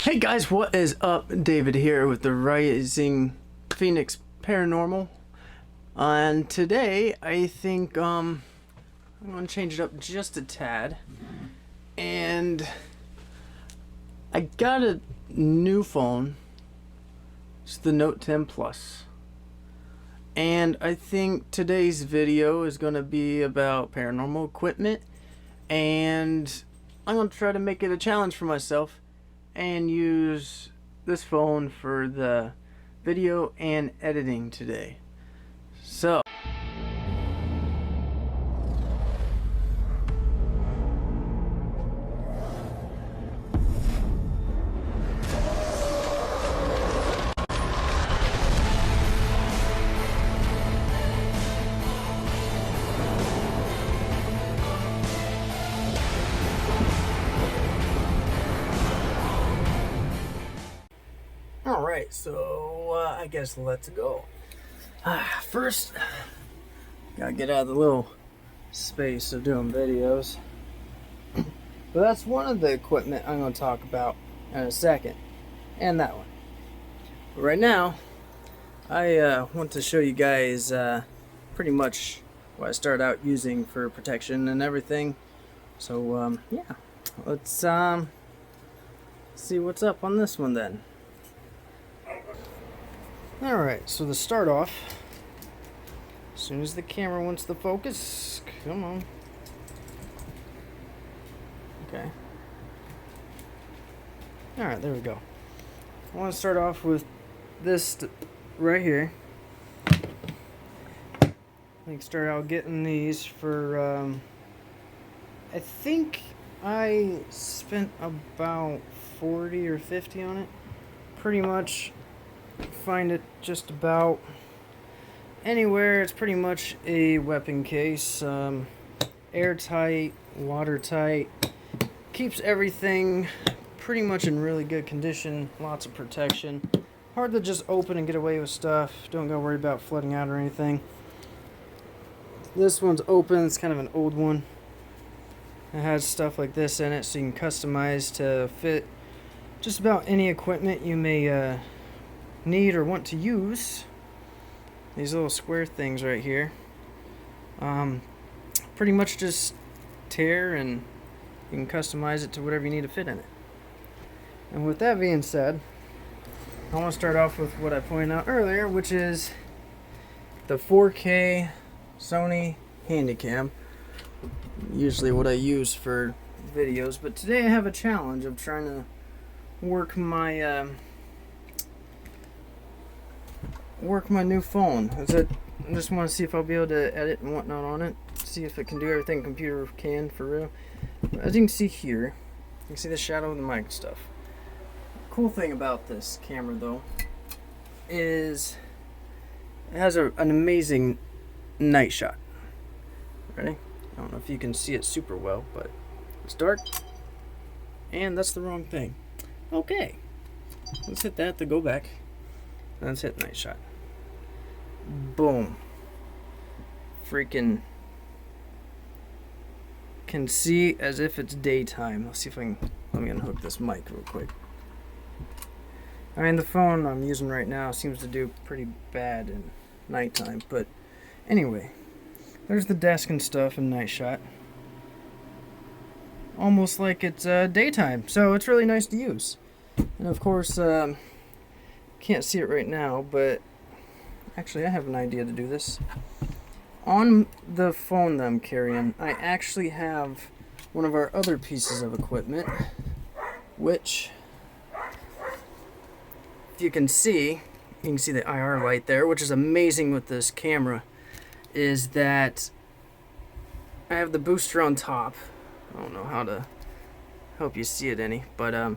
Hey guys, what is up? David here with the Rising Phoenix Paranormal. And today I think I'm gonna change it up just a tad. And I got a new phone. It's the Note 10 Plus. And I think today's video is gonna be about paranormal equipment, and I'm gonna try to make it a challenge for myself and use this phone for the video and editing today. So alright, so I guess let's go. First, gotta get out of the little space of doing videos. But that's one of the equipment I'm going to talk about in a second. And that one. But right now, I want to show you guys pretty much what I started out using for protection and everything. So, yeah. Let's see what's up on this one then. Alright, so to start off, as soon as the camera wants to focus, come on. Okay. Alright, there we go. I want to start off with this right here. I think start out getting these for, I think I spent about 40 or 50 on it. Pretty much find it just about anywhere. It's pretty much a weapon case, airtight, watertight, keeps everything pretty much in really good condition, lots of protection, hard to just open and get away with stuff, don't gotta worry about flooding out or anything. This one's open, it's kind of an old one. It has stuff like this in it, so you can customize to fit just about any equipment you may need or want to use. These little square things right here, pretty much just tear and you can customize it to whatever you need to fit in it. And with that being said, I want to start off with what I pointed out earlier, which is the 4K Sony Handycam. Usually what I use for videos, but today I have a challenge of trying to work my new phone. I just want to see if I'll be able to edit and whatnot on it. See if it can do everything a computer can for real. As you can see here, you can see the shadow of the mic and stuff. Cool thing about this camera though is it has an amazing night shot. Ready? I don't know if you can see it super well, but it's dark. And that's the wrong thing. Okay. Let's hit that to go back. Let's hit night shot. Boom. Freaking can see as if it's daytime. Let's see if I can, let me unhook this mic real quick. I mean, the phone I'm using right now seems to do pretty bad in nighttime, but anyway, there's the desk and stuff in night shot. Almost like it's daytime, so it's really nice to use. And of course, can't see it right now, but actually I have an idea to do this. On the phone that I'm carrying, I actually have one of our other pieces of equipment, which, if you can see the IR light there, which is amazing with this camera, is that I have the booster on top. I don't know how to help you see it any, but I'll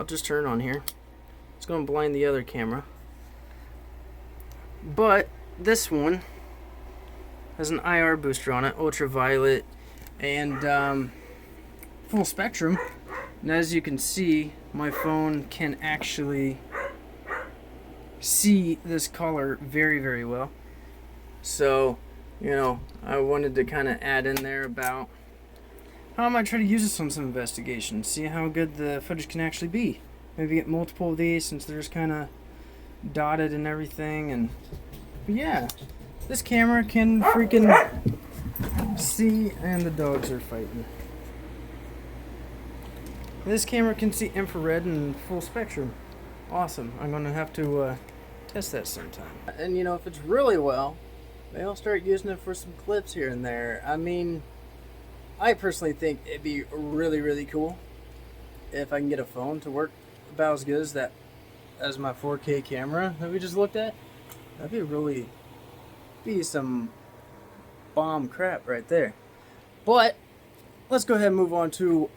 just turn it on here. It's going to blind the other camera. But this one has an IR booster on it, ultraviolet and full spectrum. And as you can see, my phone can actually see this color very, very well. So, you know, I wanted to kind of add in there about how I might try to use this on some investigation, see how good the footage can actually be. maybe get multiple of these since they're just kind of dotted and everything. And but yeah, this camera can freaking see, and the dogs are fighting. This camera can see infrared and full spectrum. Awesome. I'm gonna have to test that sometime. And you know, if it's really well, maybe I'll start using it for some clips here and there. I mean, I personally think it'd be really, really cool if I can get a phone to work about as good as my 4K camera that we just looked at. That'd be some bomb crap right there. But let's go ahead and move on to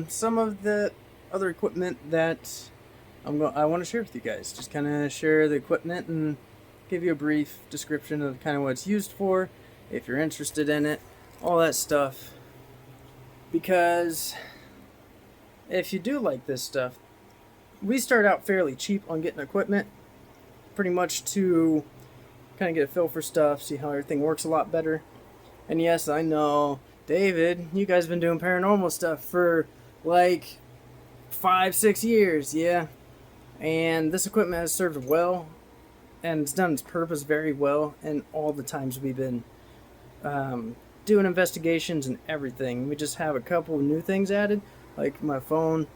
some of the other equipment that I want to share with you guys. Just kind of share the equipment and give you a brief description of kind of what it's used for, if you're interested in it, all that stuff. Because if you do like this stuff, we start out fairly cheap on getting equipment, pretty much to kind of get a feel for stuff, see how everything works a lot better. And yes, I know, David, you guys have been doing paranormal stuff for like 5-6 years, yeah. And this equipment has served well, and it's done its purpose very well, and all the times we've been doing investigations and everything. We just have a couple of new things added, like my phone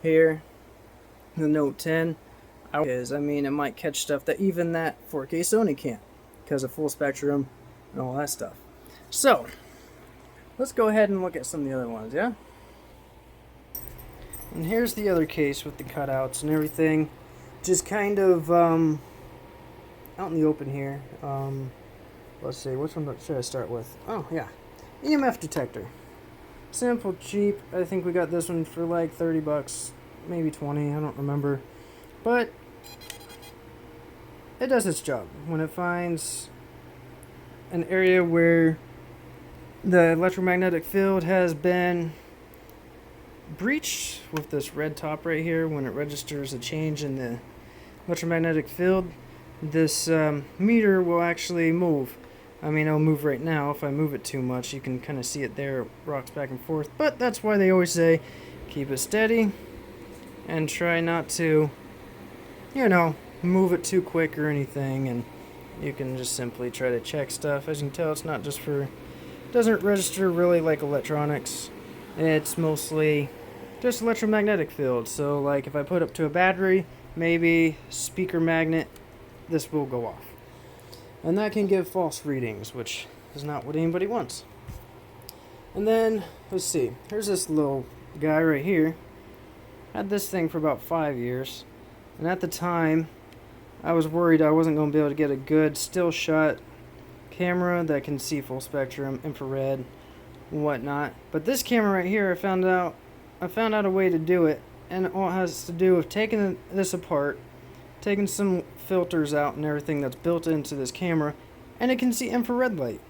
here, the Note 10. I mean, it might catch stuff that even that 4K Sony can't, because of full spectrum and all that stuff. So, let's go ahead and look at some of the other ones, yeah? And here's the other case with the cutouts and everything. Just kind of out in the open here. Let's see, which one should I start with? Oh, yeah. EMF detector. Simple, cheap. I think we got this one for like 30 bucks, maybe 20, I don't remember. But it does its job. When it finds an area where the electromagnetic field has been breached with this red top right here, when it registers a change in the electromagnetic field, this meter will actually move. I mean, it'll move right now. If I move it too much, you can kind of see it there. It rocks back and forth. But that's why they always say keep it steady and try not to, you know, move it too quick or anything. And you can just simply try to check stuff. As you can tell, it's not just for, it doesn't register really like electronics. It's mostly just electromagnetic field. So like if I put up to a battery, maybe speaker magnet, this will go off. And that can give false readings, which is not what anybody wants. And then, let's see, here's this little guy right here. Had this thing for about 5 years. And at the time, I was worried I wasn't going to be able to get a good still shot camera that can see full spectrum, infrared, and whatnot. But this camera right here, I found out a way to do it. And all it has to do with taking this apart, taking some filters out and everything that's built into this camera, and it can see infrared light.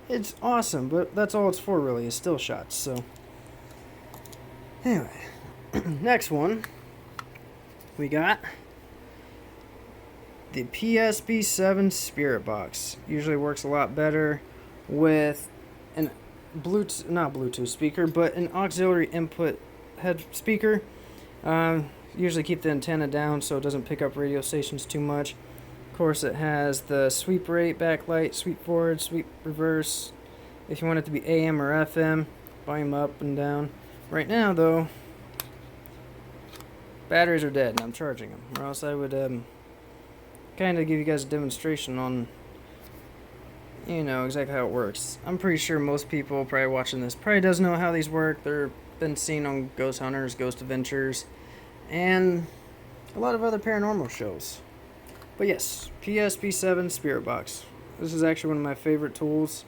It's awesome, but that's all it's for really, is still shots. So anyway, next one we got the PSP7 Spirit Box. Usually works a lot better with an not Bluetooth speaker, but an auxiliary input head speaker. Usually keep the antenna down so it doesn't pick up radio stations too much. Of course, it has the sweep rate, backlight, sweep forward, sweep reverse. If you want it to be AM or FM, volume up and down. Right now, though, batteries are dead and I'm charging them. Or else I would kind of give you guys a demonstration on, you know, exactly how it works. I'm pretty sure most people probably watching this probably doesn't know how these work. They're been seen on Ghost Hunters, Ghost Adventures, and a lot of other paranormal shows. But yes, PSP7 Spirit Box. This is actually one of my favorite tools.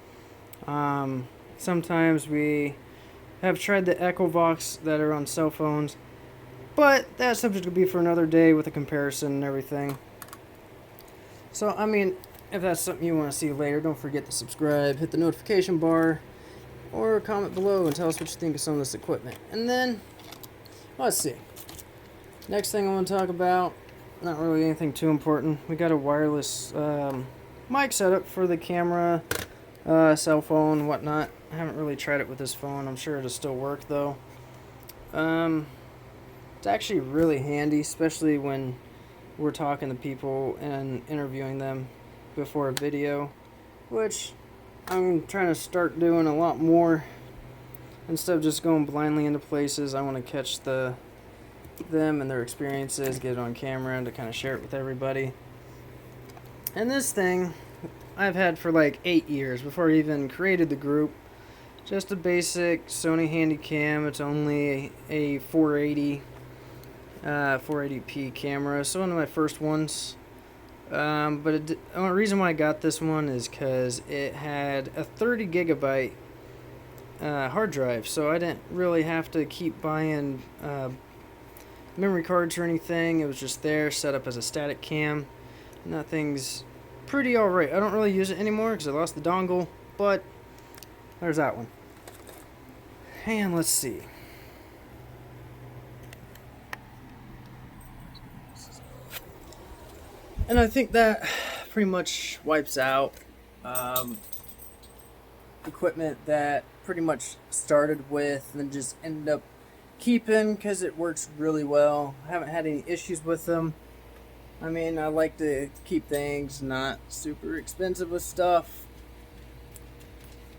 Sometimes we have tried the Echo Vox that are on cell phones, but that's subject to be for another day with a comparison and everything. So, I mean, if that's something you want to see later, don't forget to subscribe, hit the notification bar, or comment below and tell us what you think of some of this equipment. And then, let's see. Next thing I want to talk about, not really anything too important. We got a wireless mic setup for the camera, cell phone, whatnot. I haven't really tried it with this phone. I'm sure it'll still work though. It's actually really handy, especially when we're talking to people and interviewing them before a video, which I'm trying to start doing a lot more. Instead of just going blindly into places, I want to catch them and their experiences, get it on camera, and to kind of share it with everybody. And this thing I've had for like 8 years before I even created the group. Just a basic Sony Handycam. It's only a 480p camera, so one of my first ones. But the only reason why I got this one is because it had a 30 gigabyte hard drive, so I didn't really have to keep buying memory cards or anything. It was just there, set up as a static cam. Nothing's pretty alright. I don't really use it anymore because I lost the dongle, but there's that one. And let's see. And I think that pretty much wipes out equipment that pretty much started with and just ended up keeping because it works really well. I haven't had any issues with them. I mean, I like to keep things not super expensive with stuff,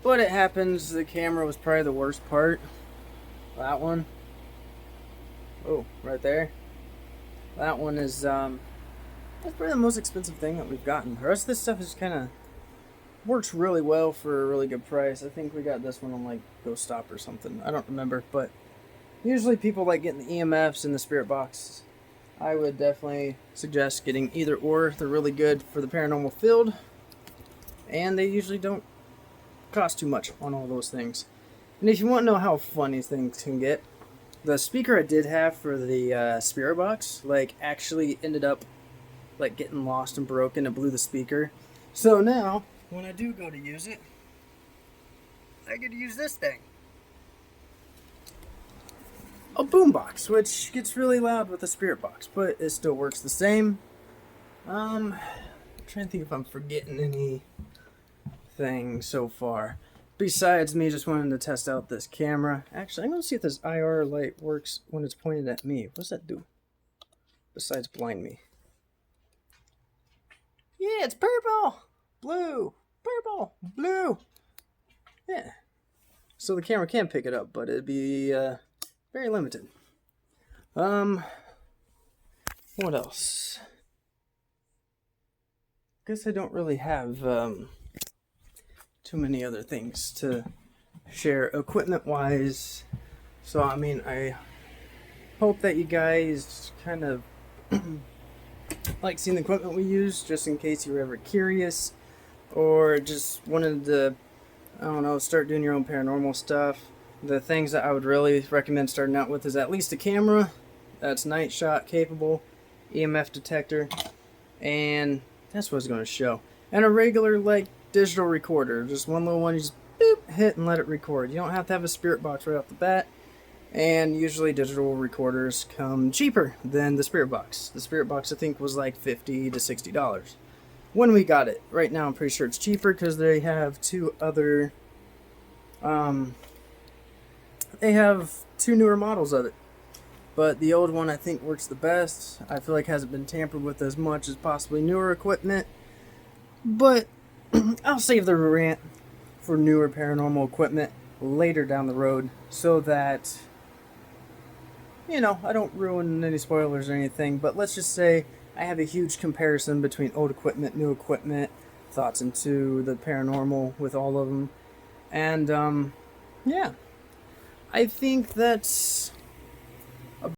but it happens. The camera was probably the worst part. That one. Oh, right there. That one is that's probably the most expensive thing that we've gotten. The rest of this stuff is kind of works really well for a really good price. I think we got this one on like GoStop or something. I don't remember, but usually people like getting the EMFs and the spirit box. I would definitely suggest getting either or. They're really good for the paranormal field, and they usually don't cost too much on all those things. And if you want to know how fun these things can get, the speaker I did have for the spirit box like actually ended up like getting lost and broken. It blew the speaker. So now when I do go to use it, I get to use this thing. A boombox, which gets really loud with the spirit box, but it still works the same. I'm trying to think if I'm forgetting anything so far. Besides me just wanting to test out this camera. Actually, I'm going to see if this IR light works when it's pointed at me. What's that do? Besides blind me. Yeah, it's purple! Blue! Purple! Blue! Yeah. So the camera can pick it up, but it'd be very limited. What else? Guess I don't really have too many other things to share equipment-wise. So, I mean, I hope that you guys kind of like seeing the equipment we use, just in case you were ever curious or just wanted to, I don't know, start doing your own paranormal stuff. The things that I would really recommend starting out with is at least a camera that's night shot capable, EMF detector, and that's what it's going to show. And a regular like digital recorder, just one little one you just boop, hit and let it record. You don't have to have a spirit box right off the bat. And usually digital recorders come cheaper than the spirit box. The spirit box I think was like $50 to $60 when we got it. Right now I'm pretty sure it's cheaper because they have two other they have two newer models of it. But the old one I think works the best. I feel like hasn't been tampered with as much as possibly newer equipment. But I'll save the rant for newer paranormal equipment later down the road so that, you know, I don't ruin any spoilers or anything. But let's just say I have a huge comparison between old equipment, new equipment, thoughts into the paranormal with all of them. And, yeah. I think that's